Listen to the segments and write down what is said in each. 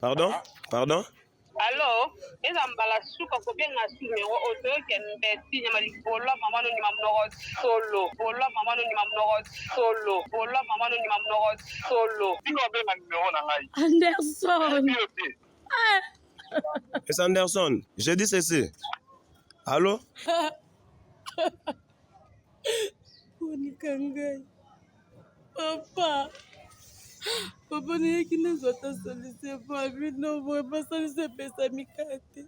Pardon? Pardon? Allô? Ezambala suka ko benga numéro auto ken beti nyamali bola mama no nyamno solo. Bola mama no nyamno solo. Bola mama no nyamno solo. Bino benga numéro na ngai. Anderson. C'est Anderson. J'ai dit ceci. Allô? Unikangai. Papa. Papa ni kina zota solise pa bino bo pa solise pesa mikate.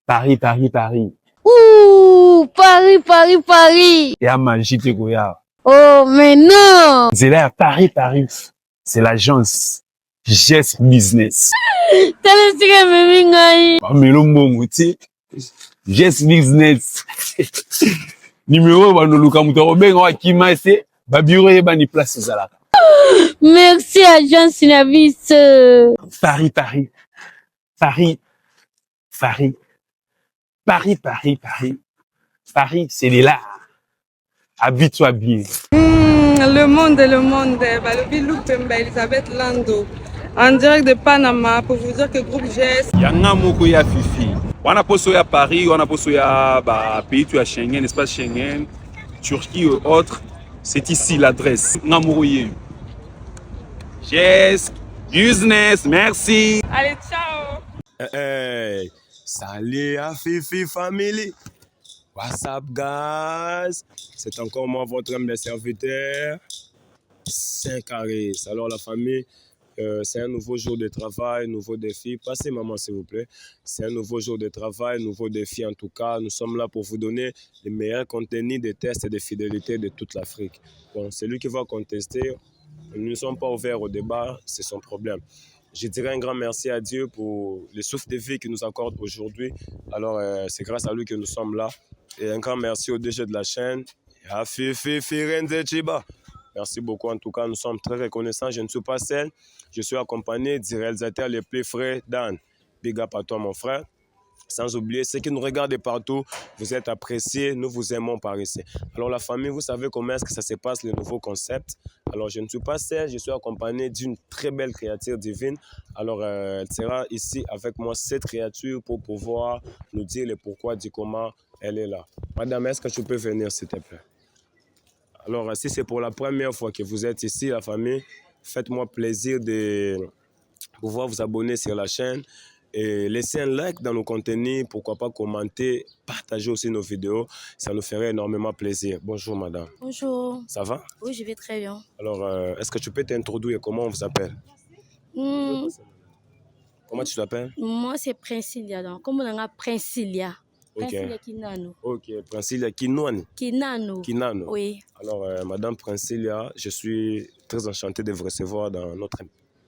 Paris, Paris, Paris. Ouh, Paris, Paris, Paris. Et à manger, tu vois. Oh, mais non. C'est là, Paris, Paris. C'est l'agence Jess Business. T'as le secret, mais mingai. Mais le mot, tu sais, Jess Business. Numéro, bah, nous, Luka, Moutaro, ben, on va qui m'a essayé, bah, bureau, et bah, ni place, c'est là. Merci, agence Synavis. Paris, Paris. Paris. Paris. Paris, Paris, Paris. Paris, c'est là. Habille-toi bien. Le monde. Balobi Lupemba Elisabeth Lando. En direct de Panama pour vous dire que groupe GS. Yanga moko ya Fifi. Wana poso ya Paris, wana poso ya pays tu as Schengen, espace Schengen, Turquie ou autres. C'est ici l'adresse. Ngamouriye. GS Business, merci. Allez, ciao. Hey, salut à Fifi Family. What's up, guys? C'est encore moi, votre homme de serviteur. 5 carrés. Alors, la famille, c'est un nouveau jour de travail, nouveau défi. Passez, maman, s'il vous plaît. C'est un nouveau jour de travail, nouveau défi. En tout cas, nous sommes là pour vous donner les meilleurs contenus de tests et de fidélité de toute l'Afrique. Bon, celui qui va contester, nous ne sommes pas ouverts au débat, c'est son problème. Je dirais un grand merci à Dieu pour le souffle de vie qu'il nous accorde aujourd'hui. Alors, c'est grâce à lui que nous sommes là. Et un grand merci au DG de la chaîne, à Fifi Firenze Chiba. Merci beaucoup. En tout cas, nous sommes très reconnaissants. Je ne suis pas seul. Je suis accompagné du réalisateur le plus frais, Dan. Big up à toi, mon frère. Sans oublier ceux qui nous regardent partout, vous êtes appréciés, nous vous aimons par ici. Alors la famille, vous savez comment est-ce que ça se passe, le nouveau concept. Alors je ne suis pas seul, je suis accompagné d'une très belle créature divine. Alors elle sera ici avec moi, cette créature, pour pouvoir nous dire le pourquoi du comment elle est là. Madame, est-ce que tu peux venir s'il te plaît? Alors si c'est pour la première fois que vous êtes ici, la famille, faites-moi plaisir de pouvoir vous abonner sur la chaîne. Et laissez un like dans nos contenus, pourquoi pas commenter, partager aussi nos vidéos, ça nous ferait énormément plaisir. Bonjour madame. Bonjour. Ça va? Oui, je vais très bien. Alors, est-ce que tu peux t'introduire? Comment on vous appelle? Comment tu t'appelles? Moi, c'est Princilia. Donc, comme on a Princilia. Ok. Princilia Kinano. Ok, Princilia Kinouani. Kinano. Kinano. Oui. Alors, madame Princilia, je suis très enchanté de vous recevoir dans notre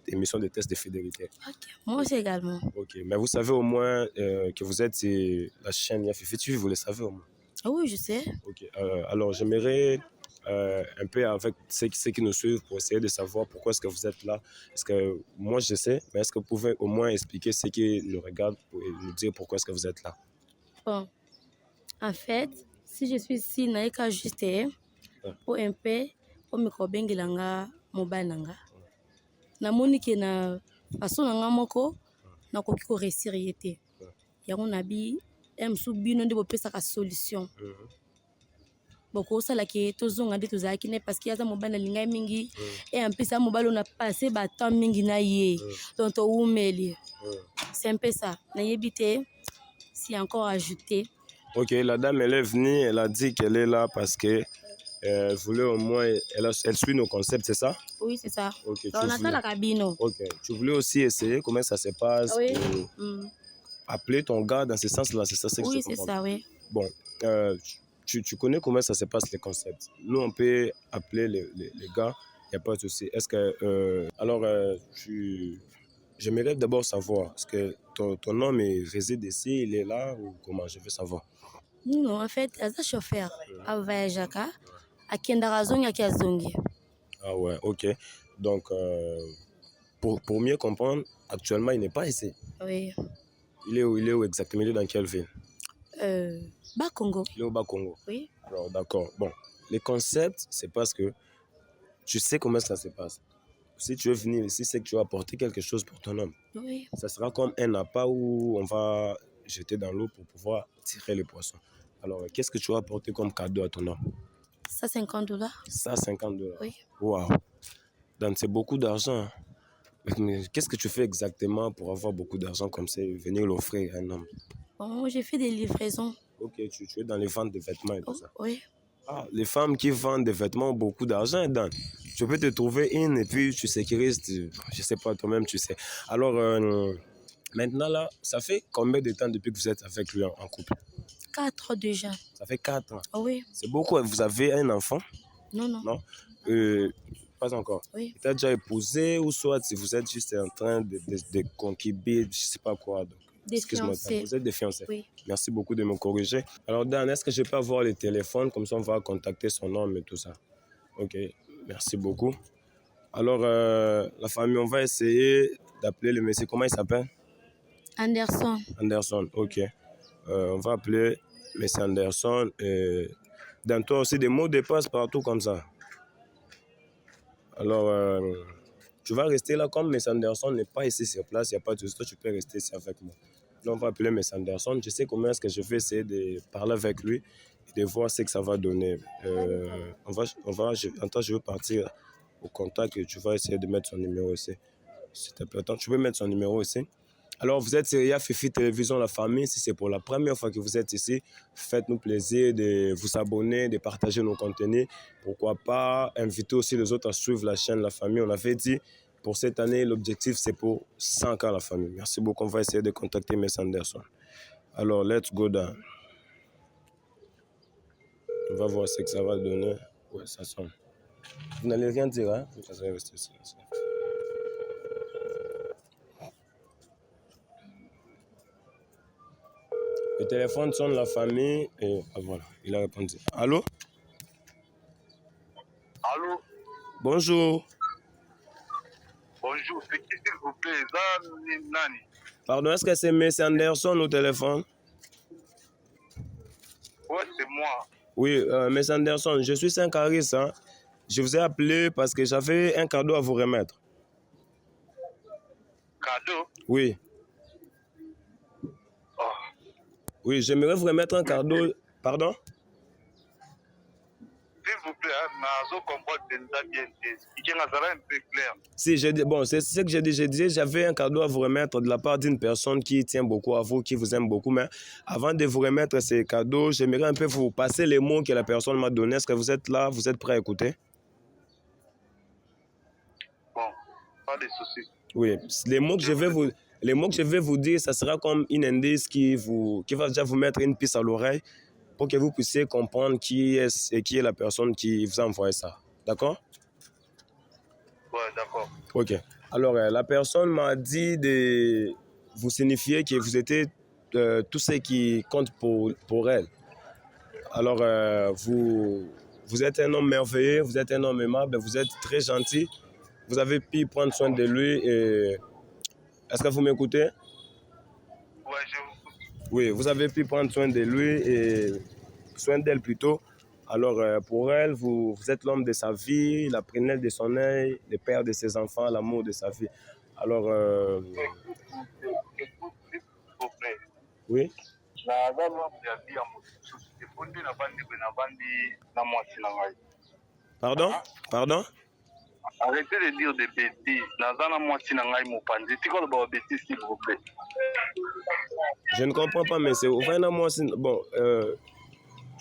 émission de test de fidélité. Ok, moi aussi également. Ok, mais vous savez au moins que vous êtes sur la chaîne Yafifi TV, vous le savez au moins? Ah oui, je sais. Ok, alors j'aimerais un peu avec ceux qui nous suivent pour essayer de savoir pourquoi est-ce que vous êtes là. Parce que moi je sais, mais est-ce que vous pouvez au moins expliquer ceux qui nous regardent pour nous dire pourquoi est-ce que vous êtes là? Bon, en fait, si je suis ici, naïka juste pour un peu, pour me kobengelanga mobananga. Namoni ke na façon nanga moko na koki ko réussir yete. Yango nabi emsu bino nde bopesa ka solution. Boko sala ke tozonga nde tozaki ne parce que yaza mobana linga mingi et en plus ça mobalo na passé ba temps mingi na ye. Donc to umeli. C'est un peu ça. Na yebite si encore ajouté. Ok, la dame elle est venue, elle a dit qu'elle est là parce que elle voulait au moins, elle suit nos concepts, c'est ça? Oui, c'est ça. Ok, on attend la cabine. Ok, tu voulais aussi essayer comment ça se passe? Oui. Appeler ton gars dans ce sens-là, c'est ça que oui, je comprends. Oui, c'est ça, oui. Bon, tu connais comment ça se passe, les concepts. Nous, on peut appeler les gars, il n'y a pas de souci. Est-ce que... alors, j'aimerais d'abord savoir, est-ce que ton homme réside ici, il est là, ou comment? Je veux savoir. Non, en fait, il y a un chauffeur à Vayajaka, à Kendarazong, à Kiazongi. Ah ouais, ok. Donc, pour mieux comprendre, actuellement, il n'est pas ici. Oui. Il est où exactement? Il est dans quelle ville? Bas-Congo. Il est au Bas-Congo. Oui. Alors, d'accord. Bon, les concepts, c'est parce que tu sais comment ça se passe. Si tu veux venir ici, c'est que tu vas apporter quelque chose pour ton homme. Oui. Ça sera comme un appât où on va jeter dans l'eau pour pouvoir tirer les poissons. Alors, qu'est-ce que tu vas apporter comme cadeau à ton homme? Ça, $50. Ça, $50. Oui. Waouh. Donc, c'est beaucoup d'argent. Hein. Mais qu'est-ce que tu fais exactement pour avoir beaucoup d'argent comme ça et venir l'offrir à un homme? Bon, j'ai fait des livraisons. Ok, tu es dans les ventes de vêtements et tout ça. Oui. Ah, les femmes qui vendent des vêtements ont beaucoup d'argent, Dan. Tu peux te trouver une et puis tu sécurises, je sais pas, toi-même tu sais. Alors, maintenant là, ça fait combien de temps depuis que vous êtes avec lui en couple? 4 déjà. Ça fait 4 ans. Oui. C'est beaucoup. Vous avez un enfant? Non. Non? Pas encore. Oui. Tu as déjà épousé ou soit si vous êtes juste en train de concubiner, je sais pas quoi. Donc, Des fiancés. Vous êtes des fiancés. Oui. Merci beaucoup de me corriger. Alors, Dan, est-ce que je peux avoir le téléphone? Comme ça, on va contacter son homme et tout ça. Ok, merci beaucoup. Alors, la famille, on va essayer d'appeler le monsieur. Comment il s'appelle? Anderson. Anderson, ok. On va appeler monsieur Anderson. Dans toi aussi, des mots de passe partout comme ça. Alors, tu vas rester là comme monsieur Anderson n'est pas ici sur place. Il n'y a pas de souci. Toi, tu peux rester ici avec moi. Là, on va appeler monsieur Anderson. Je sais comment est-ce que je vais essayer de parler avec lui et de voir ce que ça va donner. Je veux partir au contact et tu vas essayer de mettre son numéro ici. S'il te plaît, attends, tu peux mettre son numéro ici. Alors, vous êtes sur Fifi Télévision La Famille. Si c'est pour la première fois que vous êtes ici, faites-nous plaisir de vous abonner, de partager nos contenus. Pourquoi pas inviter aussi les autres à suivre la chaîne La Famille. On avait dit, pour cette année, l'objectif, c'est pour 100 ans La Famille. Merci beaucoup. On va essayer de contacter M. Anderson. Alors, let's go down. On va voir ce que ça va donner. Ouais, ça sonne. Vous n'allez rien dire, hein? Vous allez rester ici. Le téléphone sonne La Famille et voilà, il a répondu. Allô? Allô? Bonjour. Bonjour, c'est qui s'il vous plaît? Nani? Pardon, est-ce que c'est M. Anderson au téléphone? Ouais, c'est moi. Oui, M. Anderson, je suis Saint-Caris. Hein. Je vous ai appelé parce que j'avais un cadeau à vous remettre. Cadeau? Oui. Oh. Oui, j'aimerais vous remettre un cadeau. Pardon? S'il vous plaît, je comprends bien. Il y a un peu clair. Si, j'ai dit, bon, c'est ce que j'ai dit. J'ai dit, j'avais un cadeau à vous remettre de la part d'une personne qui tient beaucoup à vous, qui vous aime beaucoup. Mais avant de vous remettre ces cadeaux, j'aimerais un peu vous passer les mots que la personne m'a donnés. Est-ce que vous êtes là? Vous êtes prêt à écouter? Bon, pas de soucis. Oui, les mots que je vais vous dire, ça sera comme une indice qui va déjà vous mettre une piste à l'oreille pour que vous puissiez comprendre qui est la personne qui vous a envoyé ça. D'accord? Ouais, d'accord. Ok. Alors, la personne m'a dit de vous signifier que vous étiez tout ce qui compte pour elle. Alors, vous êtes un homme merveilleux, vous êtes un homme aimable, vous êtes très gentil. Vous avez pu prendre soin de lui et... Est-ce que vous m'écoutez? Ouais, je vous écoute. Oui, vous avez pu prendre soin de lui et soin d'elle plutôt. Alors, pour elle, vous êtes l'homme de sa vie, la prunelle de son œil, le père de ses enfants, l'amour de sa vie. Alors, S'il vous plaît. oui. Pardon? Pardon? Arrêtez de dire des bêtises. S'il vous plaît. Je ne comprends pas, mais c'est bon,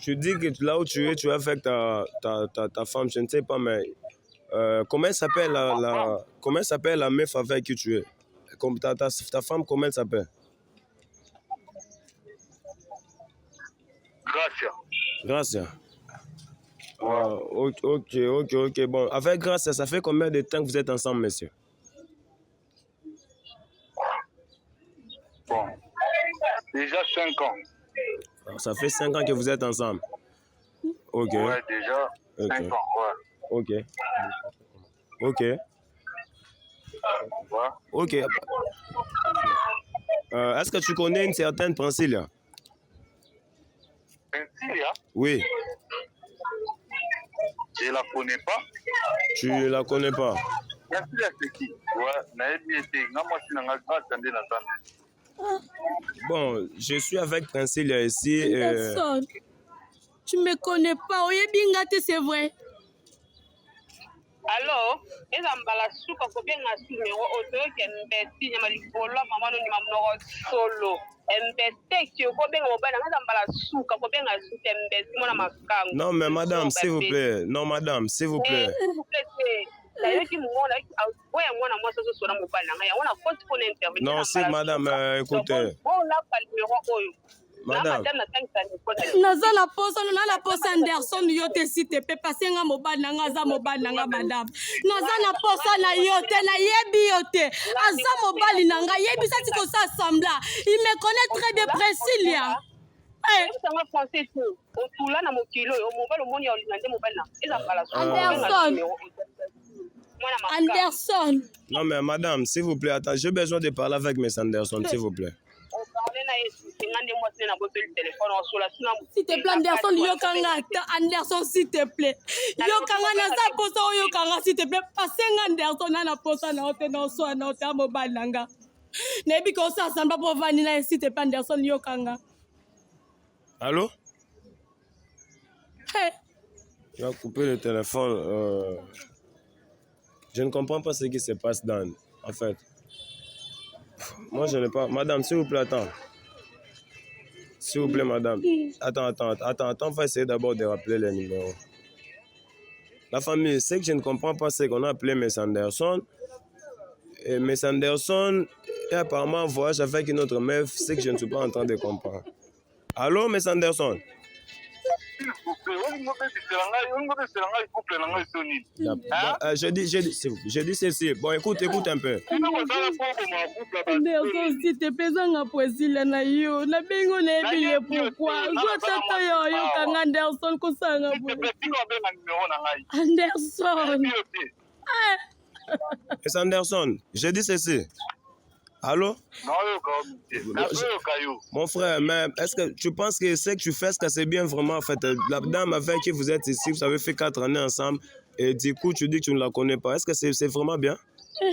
tu dis que là où tu es, tu es avec ta femme, je ne sais pas, mais comment s'appelle la meuf avec qui tu es? Comme ta femme, comment elle s'appelle? Gracia. Ok. Bon, avec Gracia, ça fait combien de temps que vous êtes ensemble, monsieur? Bon, déjà 5 ans. Alors, ça fait 5 ans que vous êtes ensemble. Ok. Ouais, déjà 5 ans, ouais. Ok. Ouais. Ok. Est-ce que tu connais une certaine Priscilla? Priscilla? Oui. Je la connais pas. Tu la connais pas? Merci la qui. Ouais, naebi été. Nga moi si nanga attendez na ça. Bon, je suis avec Princilia ici. Anderson, tu me connais pas. Oye bingate, c'est vrai. Allo, eza mbala suka ko bien na numéro auto ke mbesti nyama likolo mama no nyama mnogo solo. Mbesti ki ko bien mo bana eza mbala suka ko bien na suka mbesti mona makango. Non, mais madame, s'il vous plaît. Non, madame, s'il vous plaît. S'il vous plaît, c'est là qui mona ouais moi moi ça so na mo bana ya wana faut qu'on intervenir. Non, si madame, écoutez. Bon là pas numéro oyo. Madame. Naza la posa Anderson yo te si te pe passer nga mobile nanga za mobile nanga madame. Naza la posa na yo te na yebi yo te. Aza mobile nanga yebi ça tiko ça sembla. Il me connaît très bien Priscilla. Eh, ça m'a pensé tout. On tout là na mo kilo yo mobile moni ya olingande mobile na. Eza mbala suka. Anderson. Non, mais madame, s'il vous plaît, attends, j'ai besoin de parler avec Miss Anderson, s'il vous plaît. S'il te plaît, Anderson, Yokanga, Anderson, s'il te plaît. Yokanga, Nasa Posa, Yokanga, s'il te plaît. Passez Anderson, Nana Posa, Naote, Naoso, Naote, Mobile Nanga. Nebi Kosa, Samba pour Vanilla, s'il te plaît, Anderson, Yokanga. Allô? Hey. Tu as coupé le téléphone. Je ne comprends pas ce qui se passe dans. En fait. Moi, je n'ai pas. Madame, s'il vous plaît, attends. S'il vous plaît, madame. Attends. On va essayer d'abord de rappeler les numéros. La famille, ce que je ne comprends pas, c'est qu'on a appelé Miss Anderson. Et Miss Anderson est apparemment en voyage avec une autre meuf, ce que je ne suis pas en train de comprendre. Allô, Miss Anderson? Je dis ceci. Bon, écoute un peu. Anderson, si te pesanga poesile na yo, na bengo na ebile pourquoi? Zo tata yo yo kanga Anderson kosanga bo. Anderson. Miss Anderson, je dis ceci. Allô? Mon frère, mais est-ce que tu penses que ce que tu fais, que c'est bien vraiment en fait? La dame avec qui vous êtes ici, vous avez fait 4 années ensemble et du coup tu dis que tu ne la connais pas. Est-ce que c'est vraiment bien? Je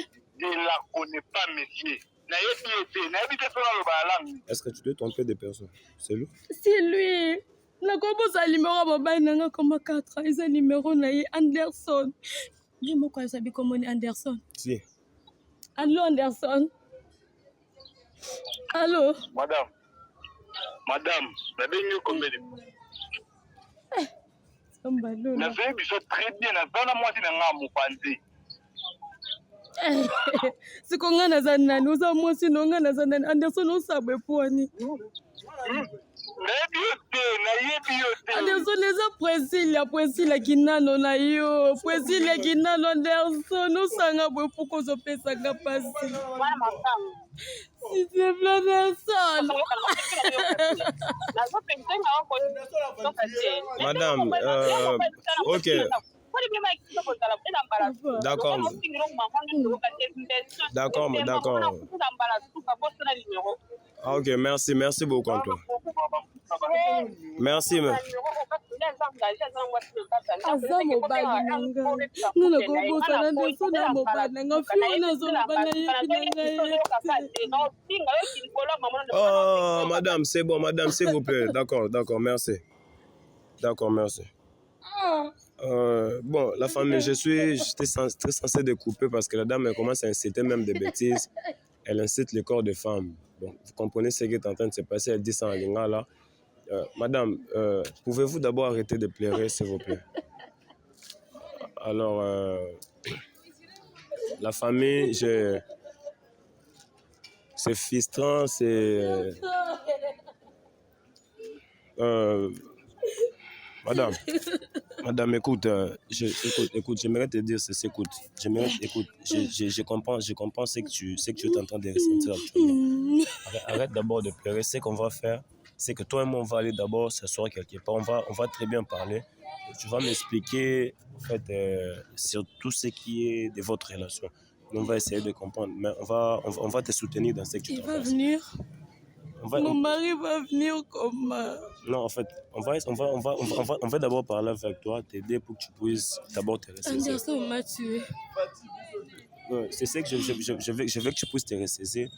ne la connais pas, monsieur. Est-ce que tu te trompes de personne? C'est lui? C'est lui. Na kobosa numéro mobile nanga comme 4 ans, ils ont numéro na Anderson. Je me connais sabi comment Anderson. Si. Allô Anderson. Allô? Madame, la dernière combien de la fait très bien, la zone à moi, c'est un c'est qu'on a nazana, nous avons aussi non nazana, Anderson, on s'abe poani. Anderson, les a Priscilla Kinano na yo, Priscilla Kinano Anderson, nous sanga pour qu'on se passe à capacité. S'il te plaît, Anderson. Madame, ok. D'accord. Ah, ok, merci beaucoup, Antoine. Merci, mais. Oh, madame, c'est bon, madame, s'il vous plaît. D'accord, merci. D'accord, merci. Bon, la famille, j'étais très censé de couper parce que la dame elle commence à inciter même des bêtises. Elle incite le corps de femme. Bon, vous comprenez ce qui est en train de se passer. Elle dit ça en lingala. Madame, pouvez-vous d'abord arrêter de pleurer, s'il vous plaît? Alors, la famille, c'est frustrant, c'est... Madame, écoute, j'aimerais te dire ceci, écoute, je comprends ce que tu es en train de ressentir actuellement. Arrête d'abord de pleurer. Ce qu'on va faire, c'est que toi et moi, on va aller d'abord s'asseoir quelque part. On va très bien parler. Tu vas m'expliquer, en fait, sur tout ce qui est de votre relation. On va essayer de comprendre, mais on va te soutenir dans ce que tu Il va venir. Mon mari va venir comment? Non, en fait, on va d'abord parler avec toi, t'aider pour que tu puisses d'abord te ressaisir. Anderson m'a tué. Ouais, c'est ça que je veux que tu puisses te ressaisir,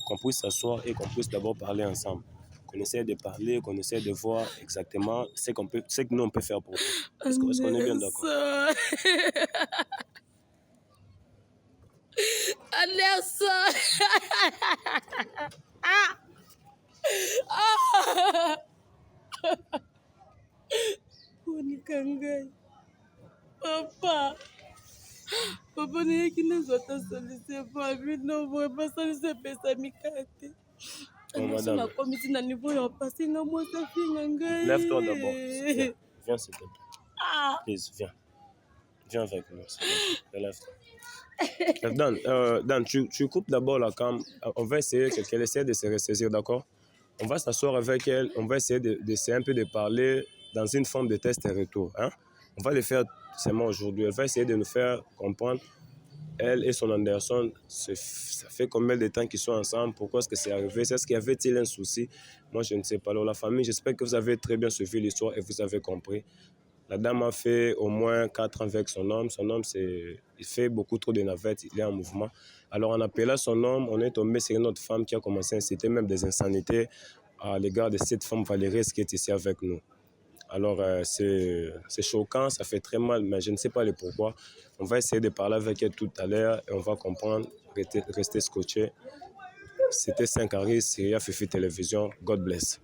qu'on puisse s'asseoir et qu'on puisse d'abord parler ensemble. Qu'on essaie de parler, qu'on essaie de voir exactement ce que nous on peut faire pour toi. Est-ce qu'on est bien d'accord? Anderson! Onikangai. Papa nayeki nazwata solution po abino boye basalisa epesa mikate. Anderson nakomi ti na niveau ya pasenga mwasi afinga ngai. Lève-toi d'abord. Viens s'il te plaît. Please, viens. Viens avec nous. Lève-toi. Dan, tu coupes d'abord la cam. On va essayer qu'elle essaie de se ressaisir, d'accord? On va s'asseoir avec elle. On va essayer d'essayer un peu de parler dans une forme de test et retour. Hein? On va le faire seulement aujourd'hui. Elle va essayer de nous faire comprendre, elle et son Anderson, ça fait combien de temps qu'ils sont ensemble? Pourquoi est-ce que c'est arrivé? Est-ce qu'il y avait-il un souci? Moi, je ne sais pas. Alors, la famille, j'espère que vous avez très bien suivi l'histoire et vous avez compris. La dame a fait au moins 4 ans avec son homme. Son homme, il fait beaucoup trop de navettes, il est en mouvement. Alors, en appelant son homme, on est tombé sur une autre femme qui a commencé à inciter même des insanités à l'égard de cette femme Valérie qui est ici avec nous. Alors, c'est choquant, ça fait très mal, mais je ne sais pas le pourquoi. On va essayer de parler avec elle tout à l'heure et on va comprendre, rester scotché. C'était Saint-Caris, Syria Fifi Télévision. God bless.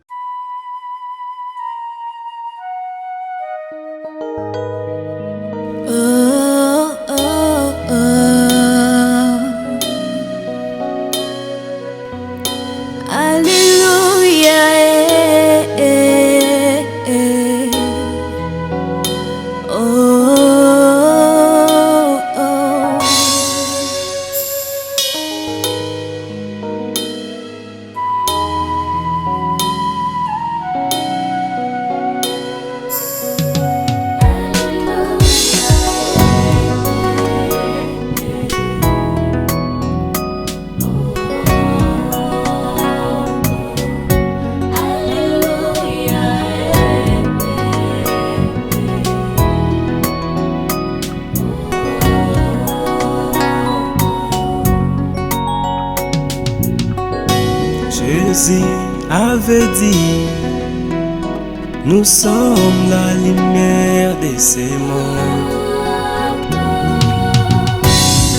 Jésus avait dit, nous sommes la lumière de ce monde.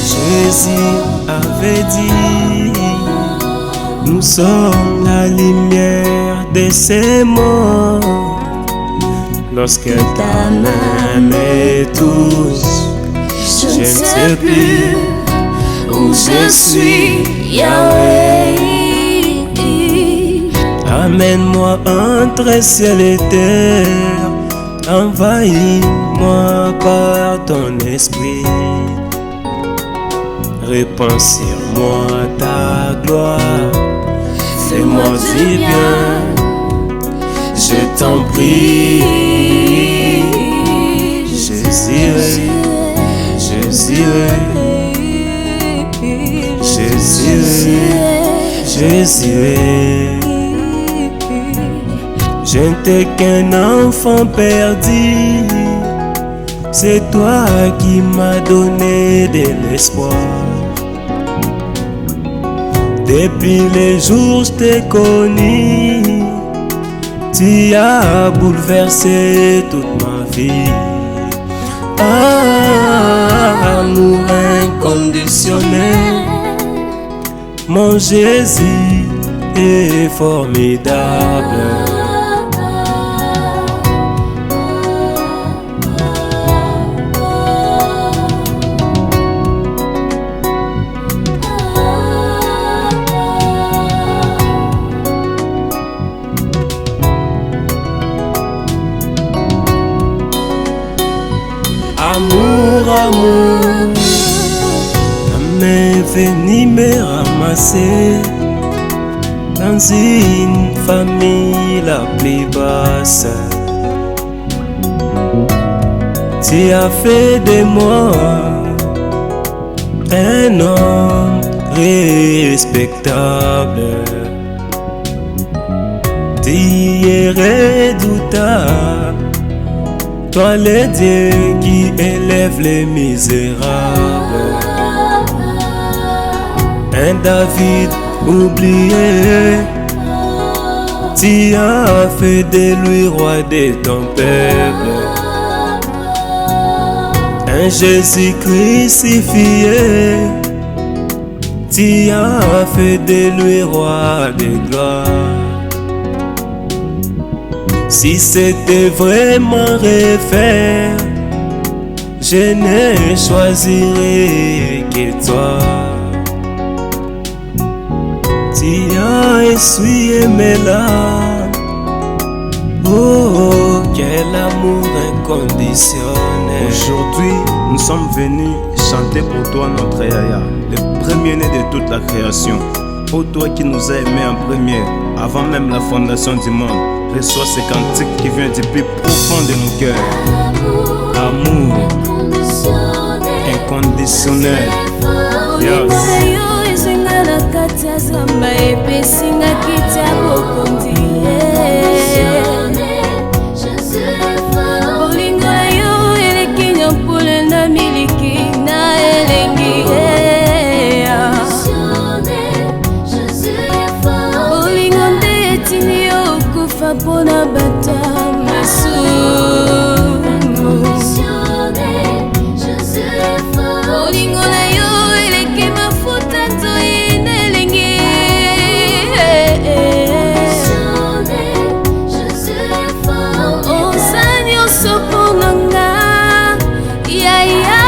Jésus avait dit, nous sommes la lumière de ce monde. Lorsqu'elle t'a même touche, je ne sais plus où je suis, Yahweh. Amène-moi entre ciel et terre, envahis-moi par ton esprit. Répands sur moi ta gloire, fais-moi du bien, je t'en prie. Jésus, Jésus, Jésus, Jésus. Je n'étais qu'un enfant perdu, c'est toi qui m'as donné de l'espoir. Depuis les jours où je t'ai connu, tu as bouleversé toute ma vie. Amour inconditionnel, mon Jésus est formidable. Amour, ta main venue me ramasser dans une famille la plus basse. Tu as fait de moi un homme respectable. Tu es redoutable, toi le Dieu qui élève les misérables. Un David oublié, tu as fait de lui roi de ton peuple. Un Jésus crucifié, tu as fait de lui roi de gloire. Si c'était vraiment refaire, je ne choisirais que toi. Tu as essuyé mes larmes. Oh, quel amour inconditionnel. Aujourd'hui, nous sommes venus chanter pour toi notre Yaya, le premier-né de toute la création. Ô toi qui nous as aimés en premier, avant même la fondation du monde, reçois ce cantique qui vient du plus profond de nos cœurs. Amour inconditionnel. Yes. Bona bata masumu olingo na yo eleki mafuta toyina elengi oza nyonso mpona nga yaya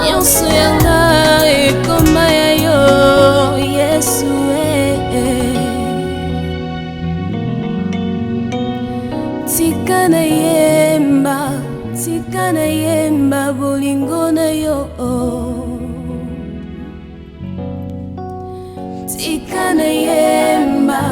nyonso yanga ekoma ya yo tika na yemba bolingo na yo. Tika na yemba